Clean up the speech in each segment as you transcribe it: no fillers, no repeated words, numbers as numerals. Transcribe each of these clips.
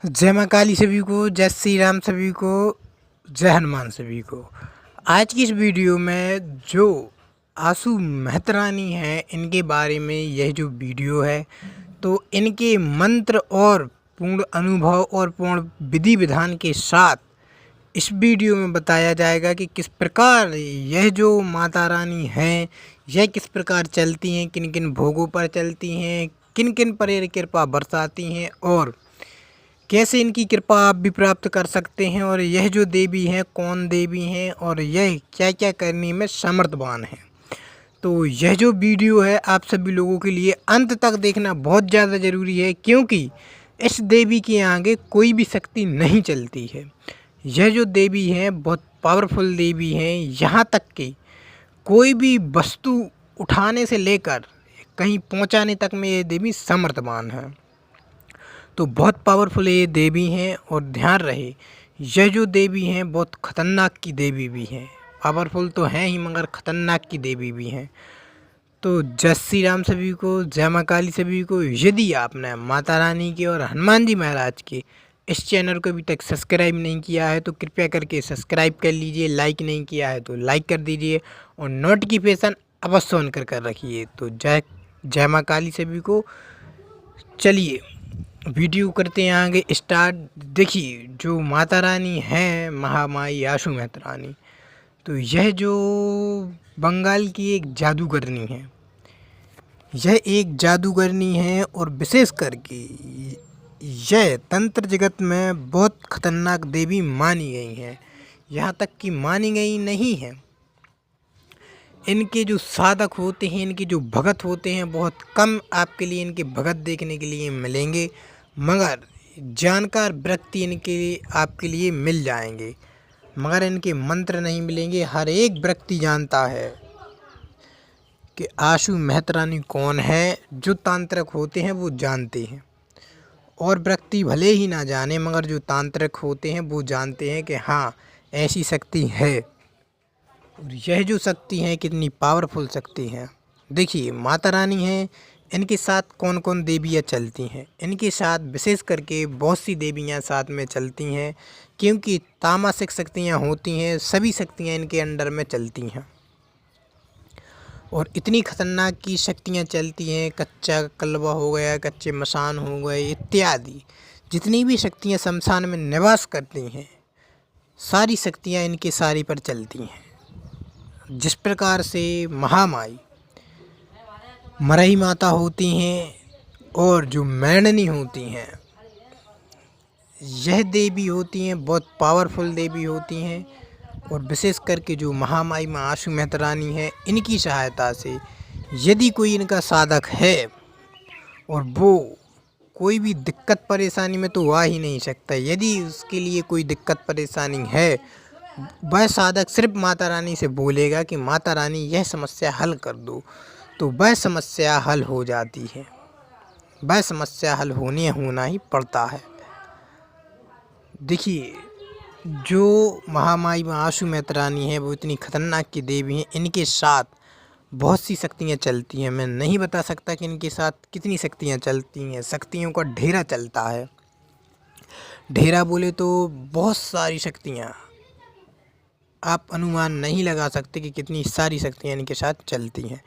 जय माँ काली सभी को, जय श्री राम सभी को, जय हनुमान सभी को। आज की इस वीडियो में जो आशु मेहतरानी हैं इनके बारे में यह जो वीडियो है, तो इनके मंत्र और पूर्ण अनुभव और पूर्ण विधि विधान के साथ इस वीडियो में बताया जाएगा कि किस प्रकार यह जो माता रानी हैं यह किस प्रकार चलती हैं, किन किन भोगों पर चलती हैं, किन किन पर ये कृपा बरसाती हैं और कैसे इनकी कृपा आप भी प्राप्त कर सकते हैं, और यह जो देवी हैं कौन देवी हैं और यह क्या क्या करने में समर्थवान हैं। तो यह जो वीडियो है आप सभी लोगों के लिए अंत तक देखना बहुत ज़्यादा ज़रूरी है, क्योंकि इस देवी के आगे कोई भी शक्ति नहीं चलती है। यह जो देवी हैं बहुत पावरफुल देवी हैं, यहाँ तक कि कोई भी वस्तु उठाने से लेकर कहीं पहुँचाने तक में ये देवी समर्थवान है। तो बहुत पावरफुल ये देवी हैं, और ध्यान रहे यह जो देवी हैं बहुत ख़तरनाक की देवी भी हैं। पावरफुल तो हैं ही मगर ख़तरनाक की देवी भी हैं। तो जय श्री राम सभी को, जय माँ काली सभी को। यदि आपने माता रानी के और हनुमान जी महाराज के इस चैनल को अभी तक सब्सक्राइब नहीं किया है तो कृपया करके सब्सक्राइब कर लीजिए। लाइक नहीं किया है तो लाइक कर दीजिए और नोटिफिकेशन अवश्य ऑन कर रखिए। तो जय माँ काली सभी को। चलिए वीडियो करते हैं आगे स्टार्ट। देखिए जो माता रानी हैं महामाई आशु मेहतरानी, तो यह जो बंगाल की एक जादूगरनी है, यह एक जादूगरनी है और विशेष करके यह तंत्र जगत में बहुत खतरनाक देवी मानी गई हैं। यहाँ तक कि मानी गई नहीं है, इनके जो साधक होते हैं, इनके जो भगत होते हैं, बहुत कम आपके लिए इनके भगत देखने के लिए मिलेंगे, मगर जानकार व्यक्ति इनके आपके लिए मिल जाएंगे, मगर इनके मंत्र नहीं मिलेंगे। हर एक व्यक्ति जानता है कि आशु मेहतरानी कौन है। जो तांत्रिक होते हैं वो जानते हैं, और व्यक्ति भले ही ना जाने मगर जो तांत्रिक होते हैं वो जानते हैं कि हाँ ऐसी शक्ति है। और यह जो शक्ति है कितनी पावरफुल शक्ति है। देखिए माता रानी है, इनके साथ कौन कौन देवियाँ चलती हैं। इनके साथ विशेष करके बहुत सी देवियाँ साथ में चलती हैं, क्योंकि तामसिक शक्तियाँ होती हैं, सभी शक्तियाँ इनके अंडर में चलती हैं और इतनी खतरनाक की शक्तियाँ चलती हैं। कच्चा कलवा हो गया, कच्चे मसान हो गए इत्यादि, जितनी भी शक्तियाँ शमशान में निवास करती हैं सारी शक्तियाँ इनके सारी पर चलती हैं। जिस प्रकार से महामाई मरई माता होती हैं और जो मैणनी होती हैं यह देवी होती हैं, बहुत पावरफुल देवी होती हैं। और विशेष करके जो महामाई माँ आशु मेहतरानी है, इनकी सहायता से यदि कोई इनका साधक है और वो कोई भी दिक्कत परेशानी में तो आ ही नहीं सकता, यदि उसके लिए कोई दिक्कत परेशानी है, वह साधक सिर्फ माता रानी से बोलेगा कि माता रानी यह समस्या हल कर दो, तो वह समस्या हल हो जाती है। वह समस्या हल होना ही पड़ता है। देखिए जो महामाई आशु मेहतरानी है वो इतनी खतरनाक की देवी हैं, इनके साथ बहुत सी शक्तियाँ चलती हैं। मैं नहीं बता सकता कि इनके साथ कितनी शक्तियाँ चलती हैं। शक्तियों का ढेरा चलता है, ढेरा बोले तो बहुत सारी शक्तियाँ, आप अनुमान नहीं लगा सकते कि कितनी सारी शक्तियाँ इनके साथ चलती हैं।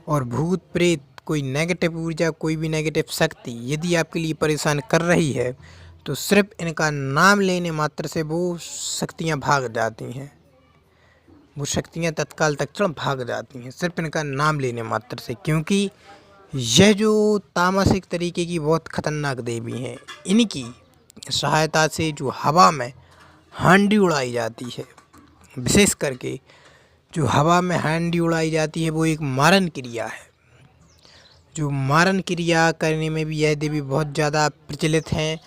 और भूत प्रेत, कोई नेगेटिव ऊर्जा, कोई भी नेगेटिव शक्ति यदि आपके लिए परेशान कर रही है तो सिर्फ इनका नाम लेने मात्र से वो शक्तियाँ भाग जाती हैं। वो शक्तियाँ तत्काल तत्क्षण भाग जाती हैं सिर्फ इनका नाम लेने मात्र से, क्योंकि यह जो तामसिक तरीके की बहुत खतरनाक देवी हैं, इनकी सहायता से जो हवा में हांडी उड़ाई जाती है, विशेष करके जो हवा में हांडी उड़ाई जाती है वो एक मारन क्रिया है। जो मारन क्रिया करने में भी यह देवी बहुत ज़्यादा प्रचलित हैं।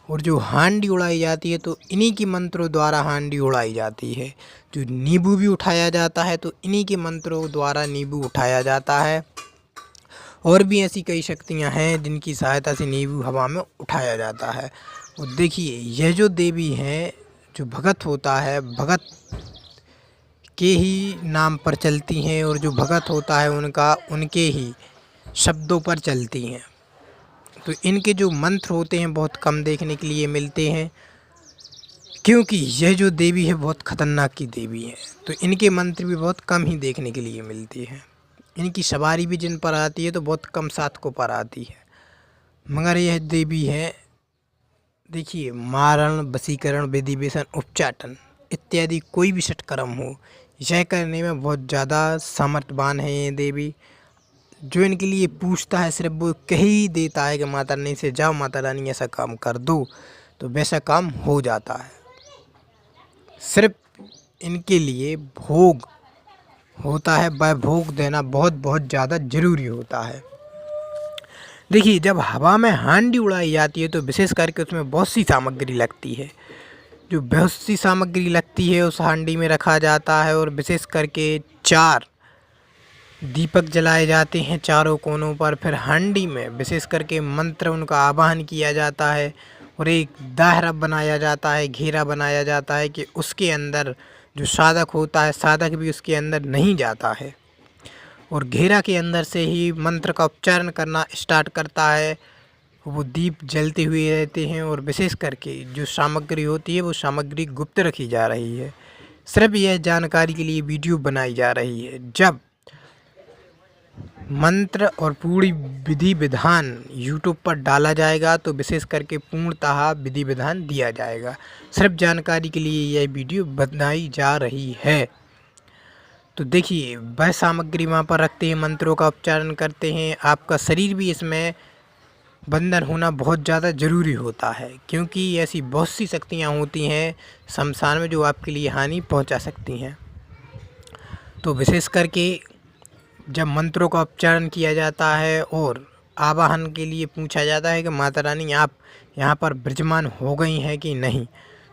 और जो हांडी उड़ाई जाती है तो इन्हीं के मंत्रों द्वारा हांडी उड़ाई जाती है। जो नींबू भी उठाया जाता है तो इन्हीं के मंत्रों द्वारा नींबू उठाया जाता है। और भी ऐसी कई शक्तियाँ हैं जिनकी सहायता से नींबू हवा में उठाया जाता है। और देखिए यह जो देवी हैं, जो भगत होता है, भगत के ही नाम पर चलती हैं, और जो भगत होता है उनका उनके ही शब्दों पर चलती हैं। तो इनके जो मंत्र होते हैं बहुत कम देखने के लिए मिलते हैं, क्योंकि यह जो देवी है बहुत ख़तरनाक की देवी है। तो इनके मंत्र भी बहुत कम ही देखने के लिए मिलते हैं। इनकी सवारी भी जिन पर आती है तो बहुत कम साधकों पर आती है। मगर यह देवी है, देखिए, मारण, वशीकरण, विधिवेशन, उपचाटन इत्यादि कोई भी सत्कर्म हो, यह करने में बहुत ज़्यादा सामर्थ्यवान है ये देवी। जो इनके लिए पूछता है सिर्फ वो कह ही देता है कि माता रानी से जाओ, माता रानी ऐसा काम कर दो, तो वैसा काम हो जाता है। सिर्फ इनके लिए भोग होता है, वह भोग देना बहुत बहुत ज़्यादा ज़रूरी होता है। देखिए, जब हवा में हांडी उड़ाई जाती है तो विशेष करके उसमें बहुत सी सामग्री लगती है। जो बहुत सी सामग्री लगती है उस हांडी में रखा जाता है, और विशेष करके 4 दीपक जलाए जाते हैं चारों कोनों पर। फिर हांडी में विशेष करके मंत्र उनका आवाहन किया जाता है, और एक दायरा बनाया जाता है, घेरा बनाया जाता है कि उसके अंदर जो साधक होता है, साधक भी उसके अंदर नहीं जाता है, और घेरा के अंदर से ही मंत्र का उच्चारण करना स्टार्ट करता है। वो दीप जलते हुए रहते हैं, और विशेष करके जो सामग्री होती है वो सामग्री गुप्त रखी जा रही है। सिर्फ यह जानकारी के लिए वीडियो बनाई जा रही है। जब मंत्र और पूरी विधि विधान यूट्यूब पर डाला जाएगा तो विशेष करके पूर्णतः विधि विधान दिया जाएगा। सिर्फ जानकारी के लिए यह वीडियो बनाई जा रही है। तो देखिए, वह सामग्री वहाँ पर रखते हैं, मंत्रों का उच्चारण करते हैं। आपका शरीर भी इसमें बंधन होना बहुत ज़्यादा ज़रूरी होता है, क्योंकि ऐसी बहुत सी शक्तियाँ होती हैं शमशान में जो आपके लिए हानि पहुँचा सकती हैं। तो विशेष करके जब मंत्रों का उच्चारण किया जाता है और आवाहन के लिए पूछा जाता है कि माता रानी आप यहाँ पर विराजमान हो गई हैं कि नहीं,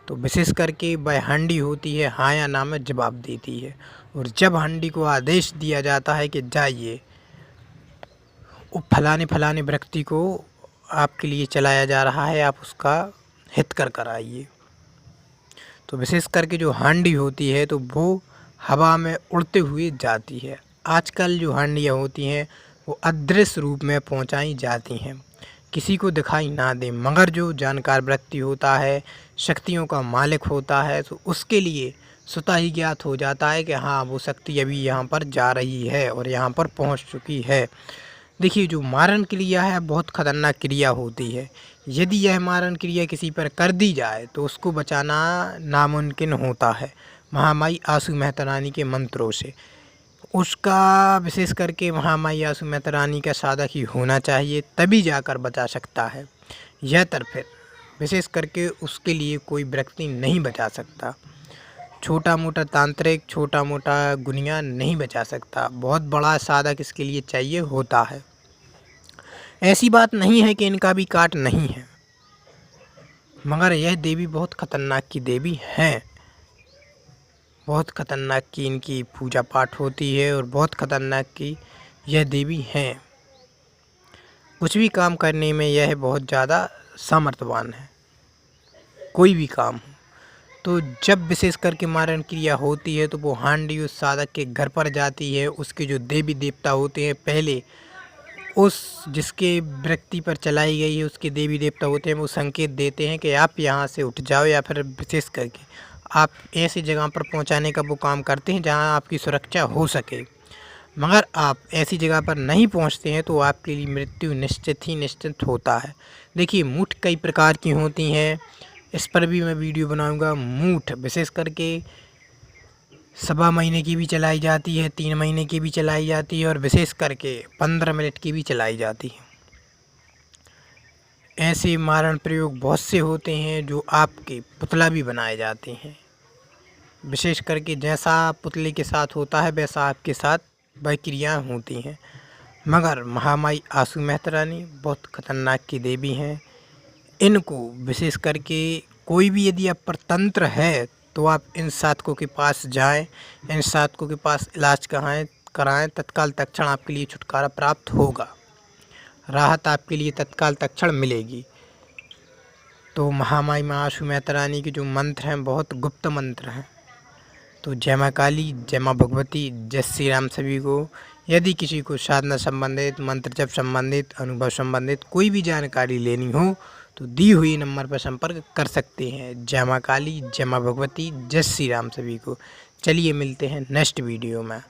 तो विशेष करके वह हांडी होती है, हाँ या ना में जवाब देती है। और जब हांडी को आदेश दिया जाता है कि जाइए, फलाने फलाने व्यक्ति को आपके लिए चलाया जा रहा है, आप उसका हित कर आइए, तो विशेष करके जो हांडी होती है तो वो हवा में उड़ते हुए जाती है। आजकल जो हांडियाँ होती हैं वो अदृश्य रूप में पहुंचाई जाती हैं, किसी को दिखाई ना दे, मगर जो जानकार व्यक्ति होता है, शक्तियों का मालिक होता है, तो उसके लिए स्वतः ही ज्ञात हो जाता है कि हाँ, वो शक्ति अभी यहाँ पर जा रही है और यहाँ पर पहुँच चुकी है। देखिए, जो मारण क्रिया है बहुत ख़तरनाक क्रिया होती है। यदि यह मारण क्रिया किसी पर कर दी जाए तो उसको बचाना नामुमकिन होता है महामाई आसू मेहता रानी के मंत्रों से। उसका विशेष करके महामाई आसू मेहता रानी का साधक ही होना चाहिए, तभी जाकर बचा सकता है। यह फिर विशेष करके उसके लिए कोई व्यक्ति नहीं बचा सकता। छोटा मोटा तांत्रिक, छोटा मोटा गुनिया नहीं बचा सकता। बहुत बड़ा साधक इसके लिए चाहिए होता है। ऐसी बात नहीं है कि इनका भी काट नहीं है, मगर यह देवी बहुत ख़तरनाक की देवी हैं। बहुत ख़तरनाक की इनकी पूजा पाठ होती है, और बहुत ख़तरनाक की यह देवी हैं। कुछ भी काम करने में यह बहुत ज़्यादा सामर्थ्यवान है, कोई भी काम हो। तो जब विशेष करके मारण क्रिया होती है तो वो हांडी उस साधक के घर पर जाती है। उसके जो देवी देवता होते हैं, पहले उस जिसके व्यक्ति पर चलाई गई है उसके देवी देवता होते हैं, वो संकेत देते हैं कि आप यहाँ से उठ जाओ, या फिर विशेष करके आप ऐसी जगह पर पहुँचाने का वो काम करते हैं जहाँ आपकी सुरक्षा हो सके। मगर आप ऐसी जगह पर नहीं पहुँचते हैं तो आपके लिए मृत्यु निश्चित होता है। देखिए, मूठ कई प्रकार की होती हैं, इस पर भी मैं वीडियो बनाऊंगा। मूठ विशेष करके 1.25 महीने की भी चलाई जाती है, 3 महीने की भी चलाई जाती है, और विशेष करके 15 मिनट की भी चलाई जाती है। ऐसे मारण प्रयोग बहुत से होते हैं जो आपके पुतला भी बनाए जाते हैं। विशेष करके जैसा पुतले के साथ होता है वैसा आपके साथ वह क्रियाएँ होती हैं। मगर महामाई आसू मेहता रानी बहुत ख़तरनाक की देवी हैं। इनको विशेष करके कोई भी यदि आप पर तंत्र है तो आप इन साधकों के पास जाएं, इन साधकों के पास इलाज कराएं, तत्काल तत्क्षण आपके लिए छुटकारा प्राप्त होगा, राहत आपके लिए तत्काल तत्क्षण मिलेगी। तो महामाई आसू मेहता रानी के जो मंत्र हैं बहुत गुप्त मंत्र हैं, तो जय माँ काली, जय माँ भगवती, जय श्री राम सभी को। यदि किसी को साधना संबंधित, मंत्र जप संबंधित, अनुभव संबंधित कोई भी जानकारी लेनी हो तो दी हुई नंबर पर संपर्क कर सकते हैं। जय माँ काली, जय माँ भगवती, जय श्री राम सभी को। चलिए मिलते हैं नेक्स्ट वीडियो में।